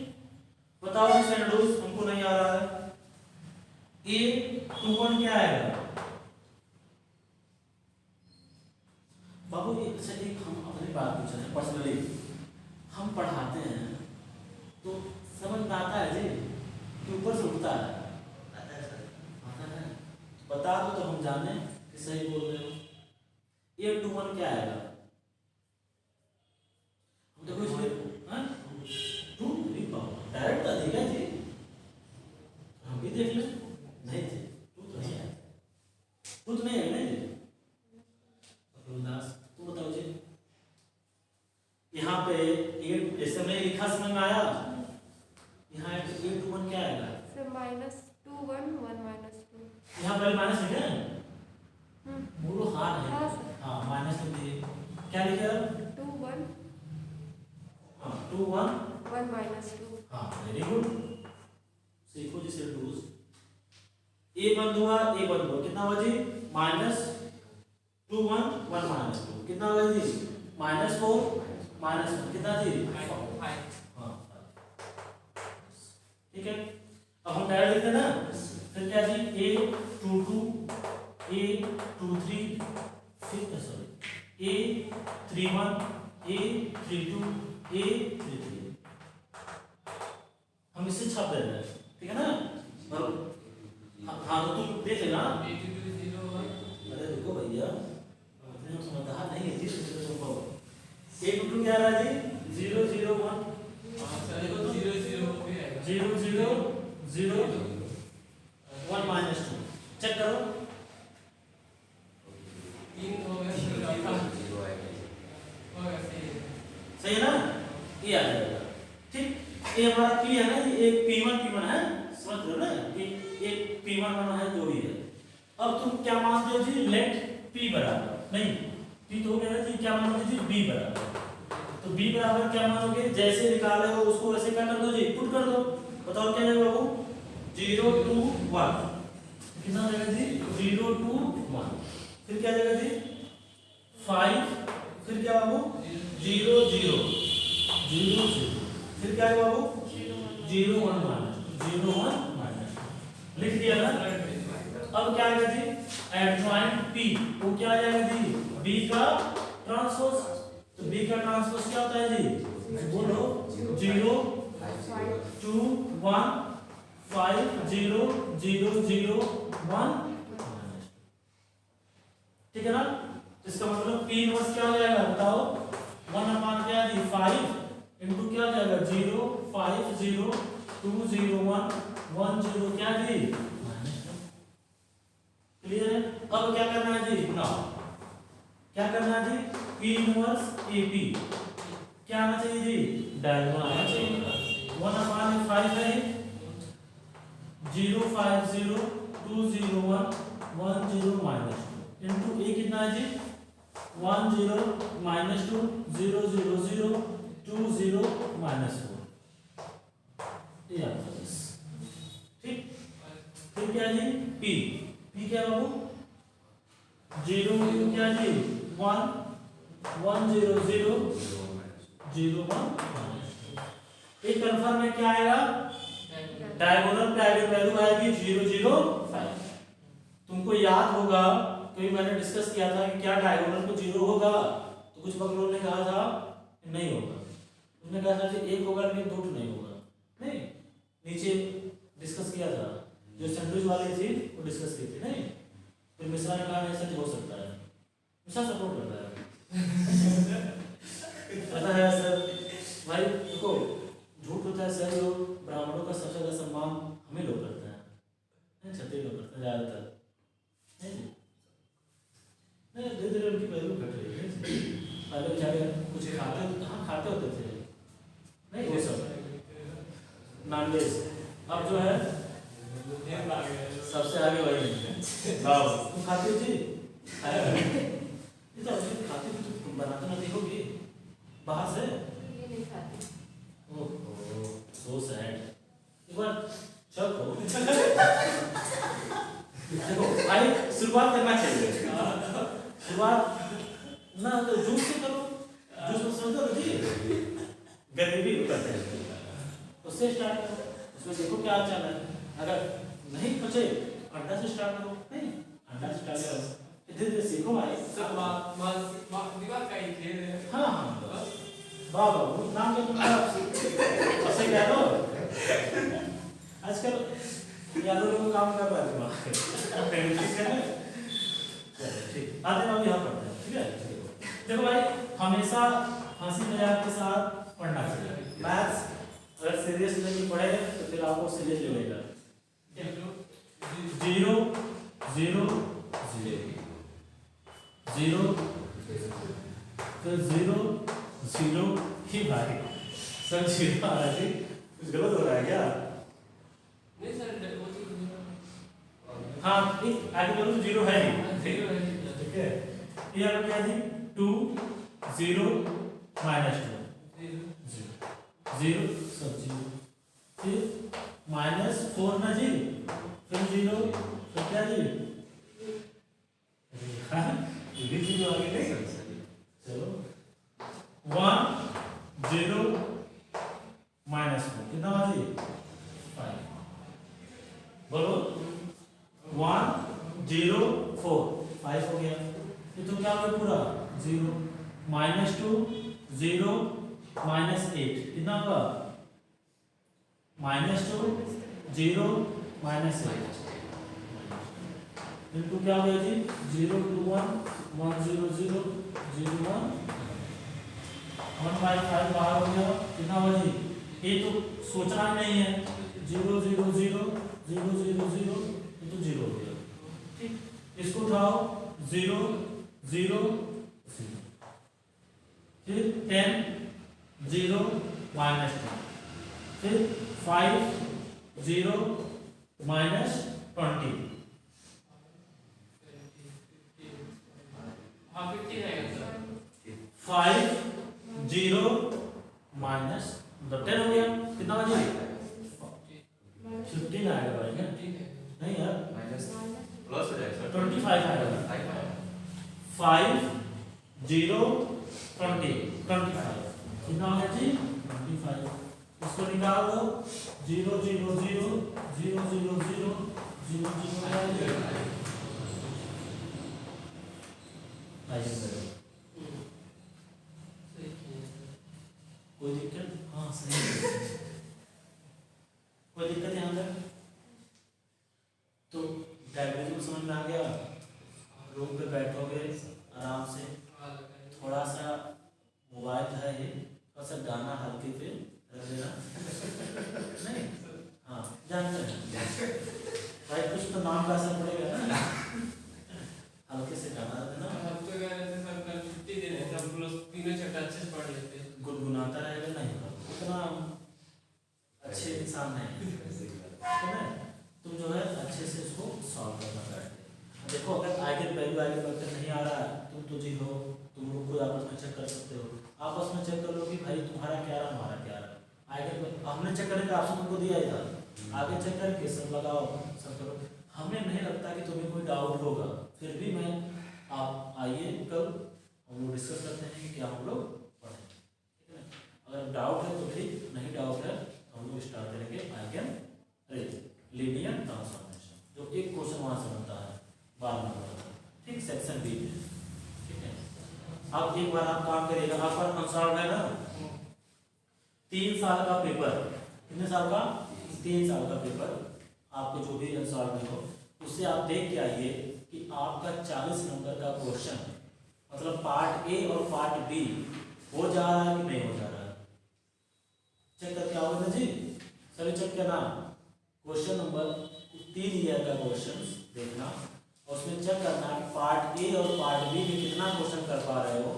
बताओ रूल्स हमको नहीं आ रहा है, a21 क्या आएगा बाबू, एक हम अपनी बात पूछ रहे हैं पर्सनली, हम पढ़ाते हैं तो समझ में आता है जी कि ऊपर से उठता है, आता है सर। आता है, बता दो तो हम जाने कि सही बोल रहे हो। ए टू वन क्या आएगा? देखो इसमें हाँ टू डायरेक्ट था देखा जी, हम भी देख लें। नहीं जी टू तो नहीं है, टू तो नहीं है नहीं जी। दास तुम बताओ जी, यहाँ पे ए जैसे मैंने लिखा समझ में आया? यहाँ ए टू वन क्या आएगा? सर -2 1 1 -2। यहाँ पहले माइनस लिखे हैं, बोलो हाँ नहीं? हाँ सर। हाँ माइनस लिख दिए, क्या लिखे? 2 1 हाँ 2 1 1 -2। हाँ वेरी गुड, सीखो जिसे रूल्स। ए बंद हुआ, ए बंद हुआ, कितना हुआ जी? -2 1 1 -2 कितना हुआ जी? -4 -1 कितना जी? 5। हाँ ठीक है, अब हम डायरेक्ट लिखते हैं ना, फिर क्या जी? A 2 2 A 2 3 फिर सॉरी A 3 1 A 3 2 A 3 3 हम इससे छाप दे रहे हैं, ठीक है ना? और हाँ तो तुम देख लेना। अरे देखो भैया इतने समझदार नहीं है जी, तुमको ए टू क्या रहा जी? 0 0 1 0 0 0 1 -2 चेक करो। सही है ना? ये आ जाएगा, ठीक। ये हमारा P है ना, ये P1 है, समझ रहे हो ना? ये P1 है जो भी है। अब तुम क्या मान दो जी? लेट P बराबर नहीं, P तो हो गया ना जी, क्या मानोगे जी? B बराबर। तो B बराबर क्या मानोगे? जैसे निकाले हो उसको वैसे क्या कर दो जी? पुट कर दो। बताओ क्या जाएगा बाबू? 0 2 1 कितना जाएगा जी? 0 2 1 फिर क्या जाएगा जी? 5 फिर क्या बाबू? 0 0 0 0 फिर क्या है बाबू? 0 1 0 1 लिख दिया ना? अब क्या आएगा जी? एडजॉइंट P वो क्या आ जाएगा जी? B का ट्रांसपोज। तो B का ट्रांसपोज क्या होता है जी? बोलो 0 2 1 5 0 0 0 1 ठीक है ना? इसका मतलब P इनवर्स क्या हो जाएगा बताओ? 1 अपान क्या जी? 5 इनटू क्या हो जाएगा? 0 5 0 2 0 1 1 0 क्या जी? क्लियर है? अब क्या करना है जी? ना क्या करना है जी? P इनवर्स AP क्या आना चाहिए जी? डायगोनल आना चाहिए। 1 अपान 5 है 0 5 0 2 0 1 1 0 -2 इनटू A कितना है जी? 1 0 -2 0 0 0 2 0 -4 ये आपका बस ठीक। फिर क्या जी? P क्या बाबू? 0 क्या जी? 1 1 0 0 0 1 एक कंफर्म में क्या आएगा? डायगोनल पे आगे वैल्यू आएगी 0 0 5। तुमको याद होगा कभी मैंने डिस्कस किया था कि क्या डायगोनल पे 0 होगा, तो कुछ बकलों ने कहा था नहीं होगा, उन्होंने कहा था कि एक होगा लेकिन 2 नहीं होगा। नहीं नीचे डिस्कस किया था, जो सैंडविच वाली थी वो डिस्कस की थी। नहीं फिर मिश्रा ने कहा नहीं सच हो सकता है, मिश्रा सपोर्ट करता है पता है सर भाई देखो झूठ होता है सर, जो ब्राह्मणों का सबसे ज्यादा सम्मान हमें लोग करते हैं, क्षत्रिय लोग करते हैं ज्यादातर। नहीं धीरे धीरे उनकी वैल्यू घट रही है। पहले बेचारे कुछ खाते कहाँ खाते होते थे नहीं वो सब नॉनवेज, अब जो है सबसे आगे वही तुम खाते हो जी? ये तो खाते तुम बनाते ना देखोगे बाहर से? ये नहीं खाती। ओह सो सैड। एक बार चल हो देखो भाई शुरुआत करना चाहिए, शुरुआत ना तो जूस से करो, जूस में समझो जी गरीबी करते हैं उससे स्टार्ट करो, उसमें देखो क्या चल रहा है। अगर नहीं पचे अंडा से स्टार्ट करो, नहीं अंडा से स्टार्ट करो, धीरे धीरे सीखो भाई। हाँ हाँ वाह वाह नाम क्या तुम्हारा? ऐसे कह दो यादव लोग काम कर रहा है दिमाग ठीक है ना? चलो ठीक, आते हम यहाँ पढ़ते हैं, ठीक है। देखो भाई, हमेशा हंसी मजाक के साथ पढ़ना चाहिए। मैथ्स अगर सीरियस नहीं पढ़े तो फिर आपको सीरियस लगेगा। 0 0 0 0 फिर 0 0 ही भाई सर 0 आ रहा है, कुछ गलत हो रहा है क्या? नहीं सर वो चीज हाँ एक आगे बोलो 0 है ही, ठीक है। ये आपका क्या जी 2 0 -2 0 सब 0 फिर -4 ना जी, फिर 0 फिर क्या जी हाँ ये भी 0 आगे नहीं, चलो 1 0 -4 कितना हुआ जी 5, बोलो 1 0 4 5 हो गया। ये तो क्या हो गया पूरा 0 -2 0 -8 कितना होगा -2 0 -8 इनटू क्या हो गया जी 0 2 1 1 0 0 0 1 1 बाई 5 बाहर हो गया, कितना हुआ जी, ये तो सोचना ही नहीं है 0 0 0 0 0 0 ये तो 0 हो गया, ठीक। इसको उठाओ 0 0 0 फिर 10 0 -10 फिर 5 0 -20 हाँ 50 रहेगा सर 5 0 माइनस 10 हो गया, कितना बचे 15 आएगा भाई ना, ठीक है नहीं यार प्लस हो जाएगा 25 आएगा, 5 0 20 25 कितना हो गया जी 25, इसको निकाल दो 0 0 0 0 0 0 0 0 कोई दिक्कत? हाँ सही है। कोई दिक्कत यहाँ पर? तो डायग्राम समझ में आ गया, रूम पे बैठोगे आराम से, थोड़ा सा मोबाइल है ये, थोड़ा सा गाना हल्के पे रख देना नहीं, हाँ जानते हैं भाई कुछ तो नाम का असर पड़ेगा ना, हल्के से गाना रख देना, हम तो कह रहे थे सर कल छुट्टी दे रहे थे, हम लोग तीनों चट्टा अच्छे से पढ़ लेते हैं। गुनगुनाता रहेगा नहीं, उतना अच्छे इंसान नहीं है, तुम जो है अच्छे से इसको सॉल्व करना बैठे। देखो अगर आगे वैल्यू आगे बढ़कर नहीं आ रहा है, तुम तो जी हो, तुम लोग खुद आपस में चेक कर सकते हो, आपस में चेक कर लो कि भाई तुम्हारा क्या रहा हमारा क्या रहा, आगे हमने चेक करने का ऑप्शन तुमको दिया ही था, आगे चेक करके सब लगाओ सब करो। हमें नहीं लगता कि तुम्हें कोई डाउट होगा, फिर भी मैं आप आइए कल हम लोग डिस्कस करते हैं कि क्या हम लोग पढ़ें, ठीक है। अगर डाउट है तो ठीक, नहीं डाउट है तो हम लोग स्टार्ट करेंगे आइगन लीनियर ट्रांसफॉर्मेशन, जो एक क्वेश्चन वहाँ से बनता है 12 नंबर का, ठीक, सेक्शन बी में, ठीक है। अब एक बार आप काम करिएगा, आपका कंसॉल्व है ना, 3 साल का पेपर, कितने साल का 3 साल का पेपर, आपको जो भी अनसॉल्व हो उससे आप देख के आइए कि आपका 40 नंबर का क्वेश्चन मतलब पार्ट ए और पार्ट बी हो जा रहा है कि नहीं हो जा रहा है, चेक करके आओगे ना जी, सभी चेक करना। क्वेश्चन नंबर 3 ईयर का क्वेश्चन देखना और उसमें चेक करना कि पार्ट ए और पार्ट बी में कितना क्वेश्चन कर पा रहे हो,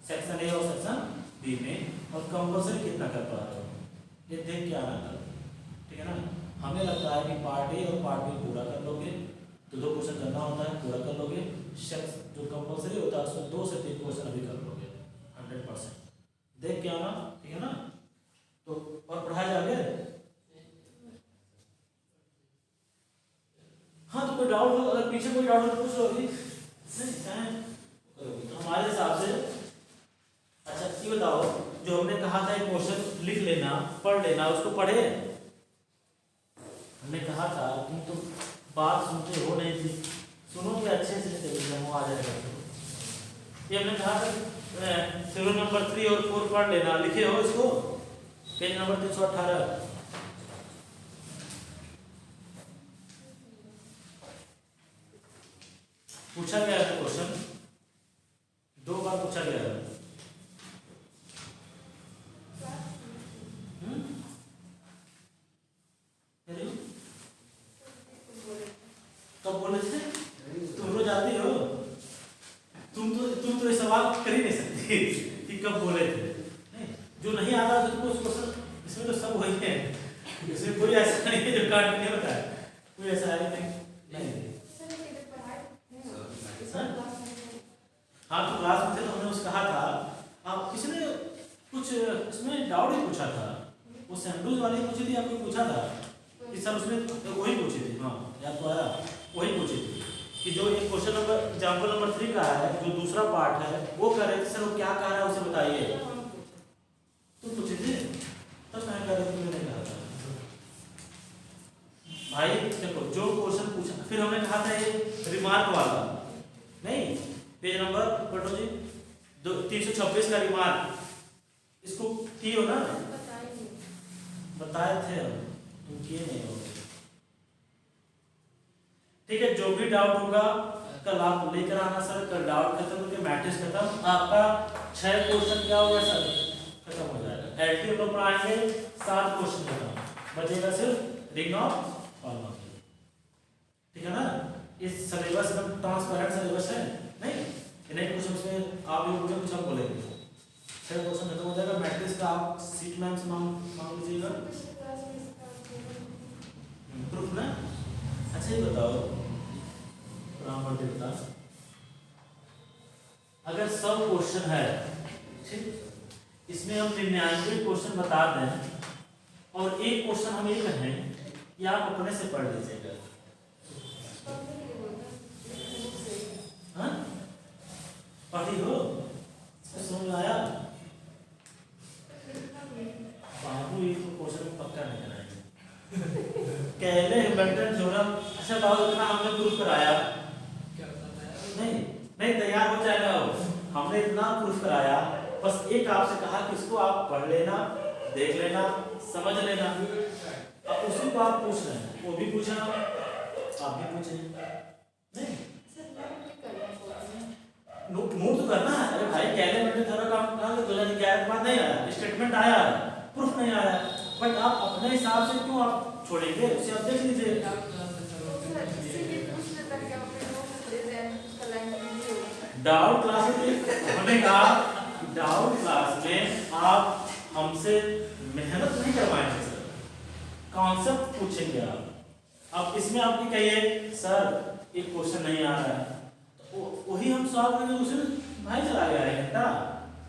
सेक्शन ए और सेक्शन बी में, और कंपल्सरी कितना कर पा रहे हो, ये देख के आना कल, ठीक है ना। हमें लगता है कि पार्ट ए और पार्ट बी पूरा कर लोगे, तो 2 क्वेश्चन करना होता है, पूरा कर लोगे, जो कंपल्सरी होता है उसमें 2 से 3 क्वेश्चन अभी कर लोगे 100%, देख के आना, ठीक है ना। तो और पढ़ाया जाए, हाँ तो कोई डाउट हो, अगर पीछे कोई डाउट हो तो पूछ लो अभी, नहीं हमारे हिसाब से। अच्छा ये बताओ, जो हमने कहा था क्वेश्चन लिख लेना पढ़ लेना, उसको पढ़े, हमने कहा था तुम तो बात सुनते हो नहीं थी, सुनोगे अच्छे से तो आ जाएगा। ये हमने कहा था शेड्यूल नंबर 3 और 4 पढ़ लेना, लिखे हो इसको, पेज नंबर 318, पूछा गया है क्वेश्चन, 2 बार पूछा गया है। अरे कब बोले थे? तुम रोज आती हो, तुम तो ये सवाल कर ही नहीं सकती कि कब बोले थे। नहीं, जो नहीं आता तो उसको इसमें तो सब वही है, इसमें कोई ऐसा नहीं है जो काट नहीं होता है, कोई ऐसा है नहीं। हाँ तो क्लास में थे तो हमने उससे कहा था, आप किसी ने कुछ इसमें डाउट ही पूछा था, वो सैंडविच वाली पूछी थी या कोई पूछा था कि सर उसने वही पूछी थी। हाँ याद तो आया, वही पूछी थी कि जो एक क्वेश्चन नंबर एग्जाम्पल नंबर 3 का है, जो दूसरा पार्ट है वो कह रहे थे सर वो क्या कह रहा है उसे बताइए, तो पूछे थे तब मैं कह रहा था, मैंने कहा था भाई देखो जो क्वेश्चन पूछा, फिर हमने कहा था ये रिमार्क वाला, नहीं पेज नंबर पढ़ो जी 326 का रिमार्क, इसको किए हो ना, बताए थे हम, तुम किए नहीं हो। ठीक है, जो भी डाउट होगा कल आप लेकर आना सर, कल डाउट खत्म करके मैट्रिक्स खत्म, आपका 6 क्वेश्चन क्या हो गया सर, खत्म हो जाएगा। एलटी हम लोग पढ़ाएंगे 7 क्वेश्चन खत्म, बचेगा सिर्फ रिंग ऑफ ऑलमोस्ट। ठीक है ना, इस सिलेबस में ट्रांसपेरेंट सिलेबस है, नहीं इन्हें कुछ उसमें आप भी बोलेंगे कुछ हम बोलेंगे, 6 क्वेश्चन खत्म हो जाएगा। मैट्रिक्स का आप सीट मैम से मांग लीजिएगा प्रूफ ना। अच्छा ये बताओ रामवर देवता, अगर 100 क्वेश्चन है, ठीक, इसमें हम 99 क्वेश्चन बता दें और एक क्वेश्चन हम ये कहें कि आप अपने से पढ़ लीजिएगा, हाँ पढ़ी हो, समझ में आया? बाबू ये तो क्वेश्चन पक्का नहीं कराएंगे कहले हैमिल्टन थ्योरम। अच्छा बाबू इतना हमने प्रूफ कराया, नहीं तैयार हो जाएगा वो, हमने इतना प्रूफ कराया, बस एक आपसे कहा कि इसको आप पढ़ लेना, देख लेना, समझ लेना, अब उसी को आप पूछ रहे हैं, वो भी पूछना, आप भी पूछें, नहीं नोट तो करना है। अरे भाई कहले मैंने थोड़ा काम कहा कि 2011 के बाद नहीं आया, स्टेटमेंट आया है, प्रूफ नहीं आया, बट आप अपने हिसाब से क्यों आप छोड़ेंगे, उसे आप देख लीजिए। डाउट क्लास में हमने कहा, डाउट क्लास में आप हमसे मेहनत नहीं करवाएंगे सर, कॉन्सेप्ट पूछेंगे आप। अब इसमें आप भी कहिए सर एक क्वेश्चन नहीं आ रहा है, वही हम सॉल्व करेंगे, उसे भाई चला गया है घंटा,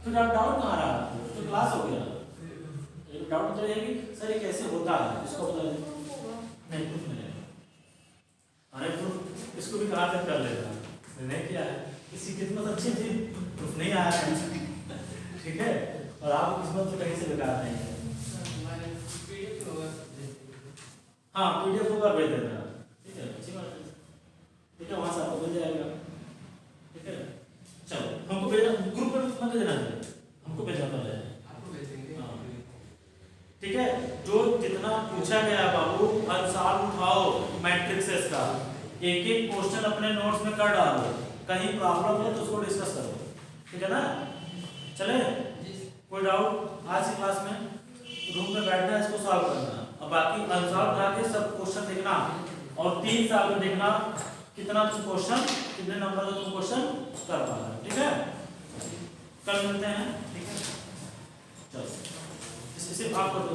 फिर आप डाउट कहाँ रहा, तो क्लास हो गया। डाउट तो रहेगी सर ये कैसे होता है, इसको बता दें, नहीं प्रूफ नहीं है, अरे प्रूफ इसको भी कहा तक कर लेता, नहीं किया है, इसकी किस्मत अच्छी थी, प्रूफ नहीं आया है, ठीक है, और आप किस्मत तो कहीं से बेकार नहीं है। हाँ PDF होगा भेज देना, ठीक है, अच्छी बात है, ठीक है, वहाँ से आपको मिल जाएगा, ठीक है। चलो हमको भेजना, ग्रुप में मत भेजना, हमको भेजना पड़ेगा, आपको भेजेंगे, हाँ ठीक है। जो जितना पूछा गया बाबू अनुसार उठाओ मैट्रिक्सेस का, एक एक क्वेश्चन अपने नोट्स में कर डालो, कहीं प्रॉब्लम हो तो उसको डिस्कस करो, ठीक है ना। चले, कोई डाउट? आज की क्लास में रूम में बैठना है, इसको सॉल्व करना, और बाकी अनुसार उठा के सब क्वेश्चन देखना, और 3 साल में देखना कितना तुम क्वेश्चन, कितने नंबर का तुम क्वेश्चन कर पा रहे, ठीक है। कल मिलते हैं, ठीक है, चलो इसे आप कर दो।